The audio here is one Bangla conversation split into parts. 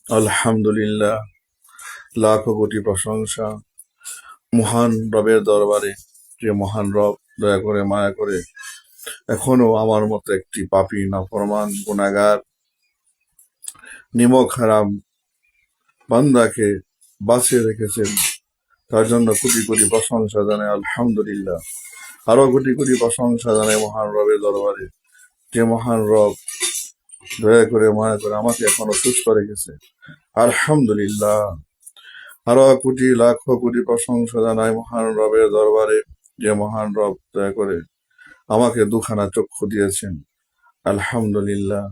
আলহামদুলিল্লাহ, লাখো কোটি প্রশংসা মহান রবের দরবারে, যে মহান রব দয়া করে মায়া করে এখনো আমার মতো একটি পাপী নাফরমান গুনাহগার নিমক হারাম বান্দাকে বাঁচিয়ে রেখেছেন। তার জন্য কোটি কোটি প্রশংসা জানাই আলহামদুলিল্লাহ। আরো কোটি কোটি প্রশংসা জানাই মহান রবের দরবারে, যে মহান রব দয়া করে মায়া করে আমাকে এখনো সুস্থ রেখেছে। আলহামদুলিল্লাহ। আরো কোটি লাখো কোটি প্রশংসা জানাই মহান রবের দরবারে, যে মহান রব দয়া করে আমাকে দুখানা চক্ষু দিয়েছেন। আলহামদুলিল্লাহ।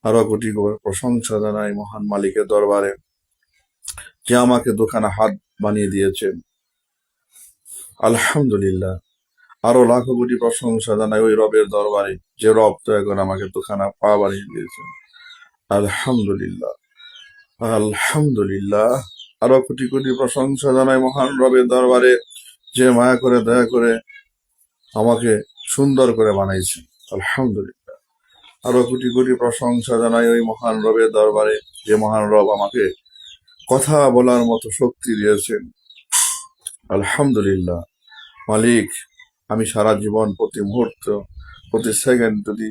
আরো কোটি প্রশংসা জানাই মহান মালিকের দরবারে, যে আমাকে দুখানা হাত বানিয়ে দিয়েছেন। আলহামদুলিল্লাহ। আরো লাখো কোটি প্রশংসা জানাই ওই রবের দরবারে, যে রব দয়া করে আমাকে দুখানা পা বানিয়ে দিয়েছেন। আলহামদুলিল্লাহ। আলহামদুলিল্লাহ। আরো কোটি কোটি প্রশংসা জানাই মহান রবের দরবারে, যে মায়া করে দয়া করে আমাকে সুন্দর করে বানাইছেন। আলহামদুলিল্লাহ। আরো কোটি কোটি প্রশংসা জানাই ওই মহান রবের দরবারে, যে মহান রব আমাকে কথা বলার মতো শক্তি দিয়েছেন। আলহামদুলিল্লাহ। মালিক, আমি সারা জীবন প্রতি মুহূর্ত প্রতি সেকেন্ড যদি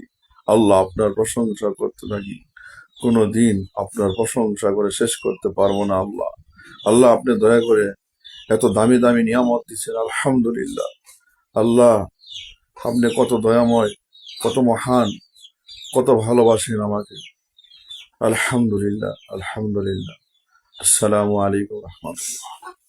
আল্লাহ আপনার প্রশংসা করতে থাকি, কোনো দিন আপনার প্রশংসা করে শেষ করতে পারবো না। আল্লাহ আল্লাহ আপনি দয়া করে এত দামি দামি নিয়ামত দিচ্ছেন। আলহামদুলিল্লাহ। আল্লাহ আপনি কত দয়াময়, কত মহান, কত ভালোবাসেন আমাকে। আলহামদুলিল্লাহ। আলহামদুলিল্লাহ। আসসালামু আলাইকুম রহমতুল্লাহ।